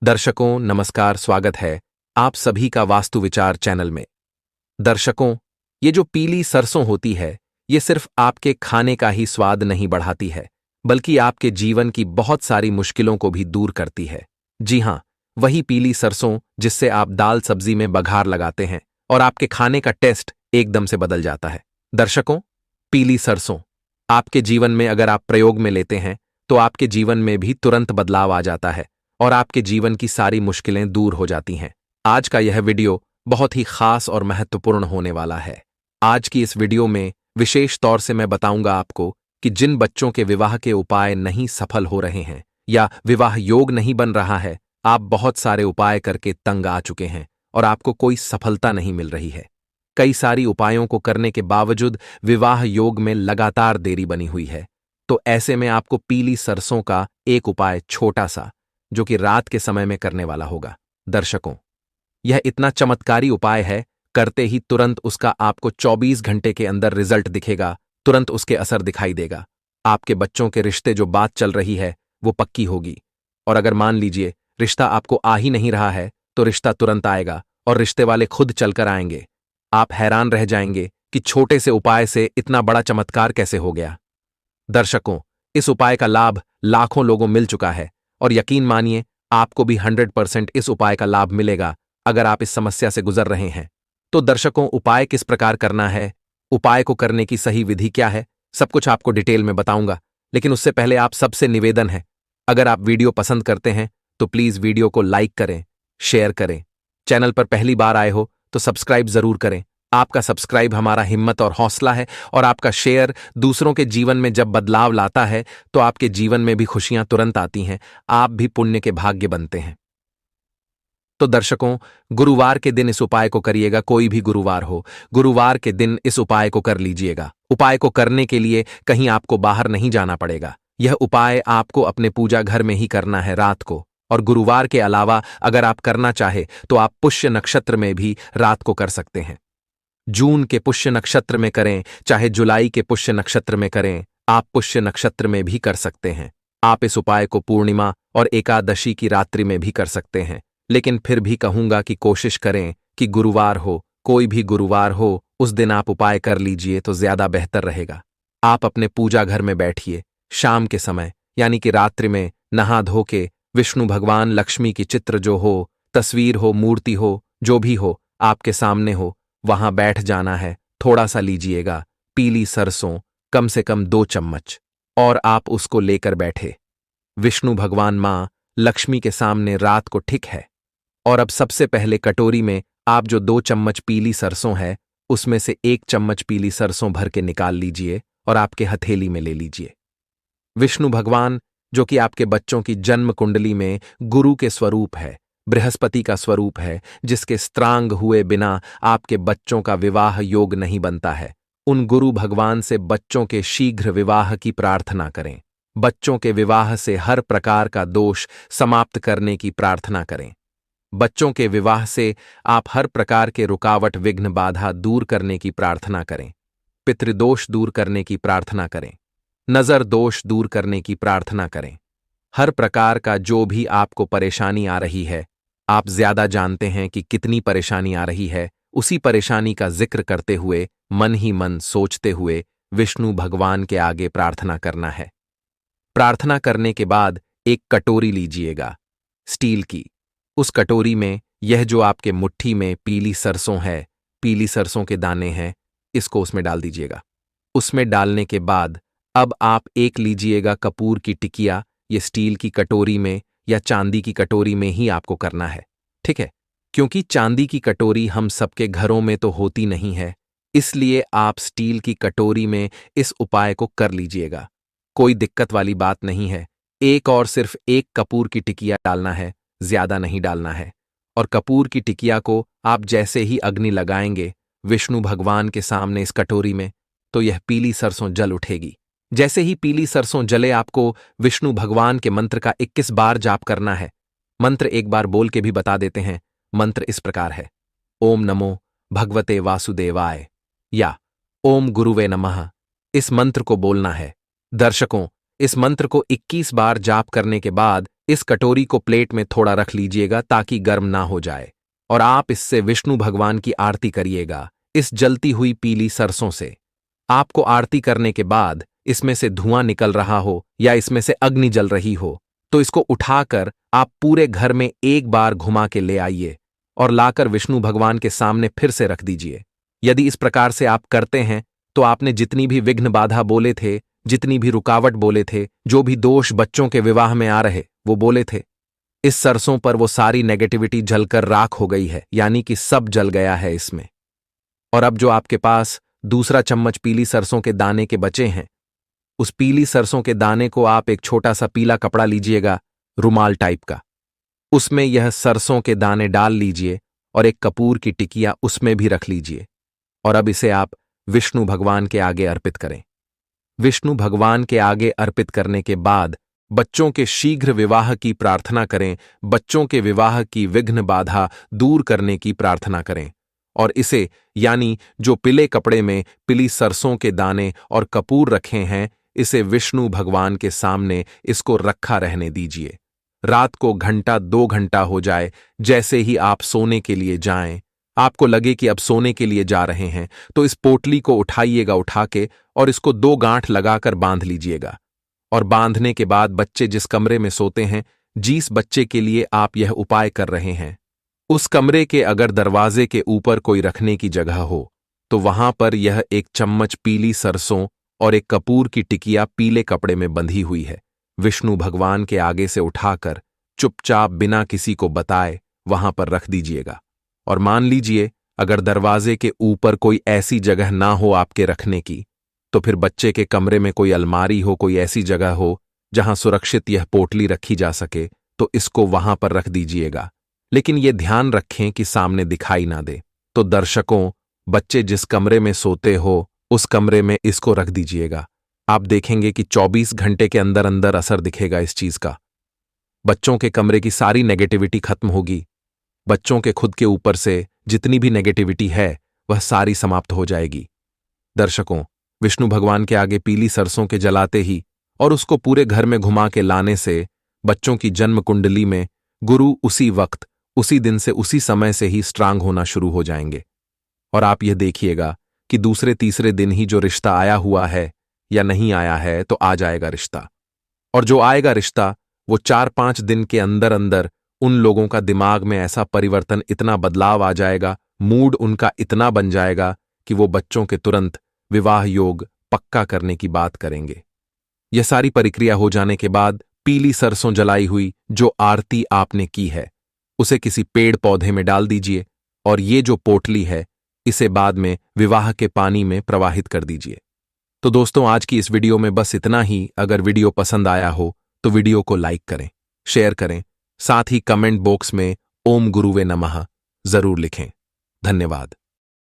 दर्शकों नमस्कार, स्वागत है आप सभी का वास्तु विचार चैनल में। दर्शकों, ये जो पीली सरसों होती है, ये सिर्फ आपके खाने का ही स्वाद नहीं बढ़ाती है, बल्कि आपके जीवन की बहुत सारी मुश्किलों को भी दूर करती है। जी हाँ, वही पीली सरसों जिससे आप दाल सब्जी में बघार लगाते हैं और आपके खाने का टेस्ट एकदम से बदल जाता है। दर्शकों, पीली सरसों आपके जीवन में अगर आप प्रयोग में लेते हैं तो आपके जीवन में भी तुरंत बदलाव आ जाता है और आपके जीवन की सारी मुश्किलें दूर हो जाती हैं। आज का यह वीडियो बहुत ही खास और महत्वपूर्ण होने वाला है। आज की इस वीडियो में विशेष तौर से मैं बताऊंगा आपको कि जिन बच्चों के विवाह के उपाय नहीं सफल हो रहे हैं या विवाह योग नहीं बन रहा है, आप बहुत सारे उपाय करके तंग आ चुके हैं और आपको कोई सफलता नहीं मिल रही है। कई सारी उपायों को करने के बावजूद विवाह योग में लगातार देरी बनी हुई है। तो ऐसे में आपको पीली सरसों का एक उपाय छोटा सा, जो कि रात के समय में करने वाला होगा। दर्शकों, यह इतना चमत्कारी उपाय है, करते ही तुरंत उसका आपको 24 घंटे के अंदर रिजल्ट दिखेगा, तुरंत उसके असर दिखाई देगा। आपके बच्चों के रिश्ते जो बात चल रही है वो पक्की होगी। और अगर मान लीजिए रिश्ता आपको आ ही नहीं रहा है तो रिश्ता तुरंत आएगा और रिश्ते वाले खुद चलकर आएंगे। आप हैरान रह जाएंगे कि छोटे से उपाय से इतना बड़ा चमत्कार कैसे हो गया। दर्शकों, इस उपाय का लाभ लाखों लोगों मिल चुका है और यकीन मानिए आपको भी 100% इस उपाय का लाभ मिलेगा अगर आप इस समस्या से गुजर रहे हैं। तो दर्शकों, उपाय किस प्रकार करना है, उपाय को करने की सही विधि क्या है, सब कुछ आपको डिटेल में बताऊंगा। लेकिन उससे पहले आप सबसे निवेदन है, अगर आप वीडियो पसंद करते हैं तो प्लीज वीडियो को लाइक करें, शेयर करें। चैनल पर पहली बार आए हो तो सब्सक्राइब जरूर करें। आपका सब्सक्राइब हमारा हिम्मत और हौसला है और आपका शेयर दूसरों के जीवन में जब बदलाव लाता है तो आपके जीवन में भी खुशियां तुरंत आती हैं, आप भी पुण्य के भाग्य बनते हैं। तो दर्शकों, गुरुवार के दिन इस उपाय को करिएगा। कोई भी गुरुवार हो, गुरुवार के दिन इस उपाय को कर लीजिएगा। उपाय को करने के लिए कहीं आपको बाहर नहीं जाना पड़ेगा। यह उपाय आपको अपने पूजा घर में ही करना है रात को। और गुरुवार के अलावा अगर आप करना चाहे तो आप पुष्य नक्षत्र में भी रात को कर सकते हैं। जून के पुष्य नक्षत्र में करें, चाहे जुलाई के पुष्य नक्षत्र में करें, आप पुष्य नक्षत्र में भी कर सकते हैं। आप इस उपाय को पूर्णिमा और एकादशी की रात्रि में भी कर सकते हैं। लेकिन फिर भी कहूंगा कि कोशिश करें कि गुरुवार हो, कोई भी गुरुवार हो, उस दिन आप उपाय कर लीजिए तो ज्यादा बेहतर रहेगा। आप अपने पूजा घर में बैठिए, शाम के समय यानी कि रात्रि में नहा धो के विष्णु भगवान लक्ष्मी की चित्र जो हो, तस्वीर हो, मूर्ति हो, जो भी हो आपके सामने हो, वहां बैठ जाना है। थोड़ा सा लीजिएगा पीली सरसों, कम से कम 2 चम्मच, और आप उसको लेकर बैठे। विष्णु भगवान मां लक्ष्मी के सामने रात को ठीक है। और अब सबसे पहले कटोरी में आप जो 2 चम्मच पीली सरसों है, उसमें से 1 चम्मच पीली सरसों भर के निकाल लीजिए और आपके हथेली में ले लीजिए। विष्णु भगवान, जो कि आपके बच्चों की जन्म कुंडली में गुरु के स्वरूप है, बृहस्पति का स्वरूप है, जिसके स्त्रांग हुए बिना आपके बच्चों का विवाह योग नहीं बनता है, उन गुरु भगवान से बच्चों के शीघ्र विवाह की प्रार्थना करें। बच्चों के विवाह से हर प्रकार का दोष समाप्त करने की प्रार्थना करें। बच्चों के विवाह से आप हर प्रकार के रुकावट, विघ्न, बाधा दूर करने की प्रार्थना करें। पितृदोष दूर करने की प्रार्थना करें। नजर दोष दूर करने की प्रार्थना करें। हर प्रकार का जो भी आपको परेशानी आ रही है, आप ज्यादा जानते हैं कि कितनी परेशानी आ रही है, उसी परेशानी का जिक्र करते हुए, मन ही मन सोचते हुए विष्णु भगवान के आगे प्रार्थना करना है। प्रार्थना करने के बाद एक कटोरी लीजिएगा स्टील की। उस कटोरी में यह जो आपके मुट्ठी में पीली सरसों है, पीली सरसों के दाने हैं, इसको उसमें डाल दीजिएगा। उसमें डालने के बाद अब आप एक लीजिएगा कपूर की टिकिया। ये स्टील की कटोरी में या चांदी की कटोरी में ही आपको करना है, ठीक है? क्योंकि चांदी की कटोरी हम सबके घरों में तो होती नहीं है, इसलिए आप स्टील की कटोरी में इस उपाय को कर लीजिएगा। कोई दिक्कत वाली बात नहीं है। एक और सिर्फ 1 कपूर की टिकिया डालना है, ज्यादा नहीं डालना है। और कपूर की टिकिया को आप जैसे ही अग्नि लगाएंगे विष्णु भगवान के सामने इस कटोरी में, तो यह पीली सरसों जल उठेगी। जैसे ही पीली सरसों जले, आपको विष्णु भगवान के मंत्र का 21 बार जाप करना है। मंत्र एक बार बोल के भी बता देते हैं। मंत्र इस प्रकार है: ओम नमो भगवते वासुदेवाय या ओम गुरुवे नमः। इस मंत्र को बोलना है। दर्शकों, इस मंत्र को 21 बार जाप करने के बाद इस कटोरी को प्लेट में थोड़ा रख लीजिएगा ताकि गर्म ना हो जाए, और आप इससे विष्णु भगवान की आरती करिएगा इस जलती हुई पीली सरसों से। आपको आरती करने के बाद इसमें से धुआं निकल रहा हो या इसमें से अग्नि जल रही हो तो इसको उठाकर आप पूरे घर में एक बार घुमा के ले आइए और लाकर विष्णु भगवान के सामने फिर से रख दीजिए। यदि इस प्रकार से आप करते हैं तो आपने जितनी भी विघ्न बाधा बोले थे, जितनी भी रुकावट बोले थे, जो भी दोष बच्चों के विवाह में आ रहे वो बोले थे, इस सरसों पर वो सारी नेगेटिविटी जलकर राख हो गई है, यानी कि सब जल गया है इसमें। और अब जो आपके पास दूसरा चम्मच पीली सरसों के दाने के बचे हैं, उस पीली सरसों के दाने को आप एक छोटा सा पीला कपड़ा लीजिएगा, रुमाल टाइप का, उसमें यह सरसों के दाने डाल लीजिए और एक कपूर की टिकिया उसमें भी रख लीजिए। और अब इसे आप विष्णु भगवान के आगे अर्पित करें। विष्णु भगवान के आगे अर्पित करने के बाद बच्चों के शीघ्र विवाह की प्रार्थना करें, बच्चों के विवाह की विघ्न बाधा दूर करने की प्रार्थना करें। और इसे, यानी जो पीले कपड़े में पीली सरसों के दाने और कपूर रखे हैं, इसे विष्णु भगवान के सामने इसको रखा रहने दीजिए। रात को घंटा 2 घंटा हो जाए, जैसे ही आप सोने के लिए जाएं, आपको लगे कि अब सोने के लिए जा रहे हैं, तो इस पोटली को उठाइएगा उठा के और इसको 2 गांठ लगाकर बांध लीजिएगा। और बांधने के बाद बच्चे जिस कमरे में सोते हैं, जिस बच्चे के लिए आप यह उपाय कर रहे हैं, उस कमरे के अगर दरवाजे के ऊपर कोई रखने की जगह हो तो वहां पर यह एक चम्मच पीली सरसों और एक कपूर की टिकिया पीले कपड़े में बंधी हुई है, विष्णु भगवान के आगे से उठाकर चुपचाप बिना किसी को बताए वहां पर रख दीजिएगा। और मान लीजिए अगर दरवाजे के ऊपर कोई ऐसी जगह ना हो आपके रखने की, तो फिर बच्चे के कमरे में कोई अलमारी हो, कोई ऐसी जगह हो जहां सुरक्षित यह पोटली रखी जा सके, तो इसको वहां पर रख दीजिएगा। लेकिन यह ध्यान रखें कि सामने दिखाई ना दे। तो दर्शकों, बच्चे जिस कमरे में सोते हो उस कमरे में इसको रख दीजिएगा। आप देखेंगे कि 24 घंटे के अंदर अंदर असर दिखेगा इस चीज का। बच्चों के कमरे की सारी नेगेटिविटी खत्म होगी। बच्चों के खुद के ऊपर से जितनी भी नेगेटिविटी है वह सारी समाप्त हो जाएगी। दर्शकों, विष्णु भगवान के आगे पीली सरसों के जलाते ही और उसको पूरे घर में घुमा के लाने से बच्चों की जन्म कुंडली में गुरु उसी वक्त, उसी दिन से, उसी समय से ही स्ट्रांग होना शुरू हो जाएंगे। और आप यह देखिएगा कि दूसरे तीसरे दिन ही जो रिश्ता आया हुआ है या नहीं आया है तो आ जाएगा रिश्ता। और जो आएगा रिश्ता वो 4-5 दिन के अंदर अंदर उन लोगों का दिमाग में ऐसा परिवर्तन, इतना बदलाव आ जाएगा, मूड उनका इतना बन जाएगा कि वो बच्चों के तुरंत विवाह योग पक्का करने की बात करेंगे। यह सारी प्रक्रिया हो जाने के बाद पीली सरसों जलाई हुई जो आरती आपने की है उसे किसी पेड़ पौधे में डाल दीजिए और ये जो पोटली है इसे बाद में विवाह के पानी में प्रवाहित कर दीजिए। तो दोस्तों, आज की इस वीडियो में बस इतना ही। अगर वीडियो पसंद आया हो तो वीडियो को लाइक करें, शेयर करें, साथ ही कमेंट बॉक्स में ओम गुरुवे नमः जरूर लिखें। धन्यवाद।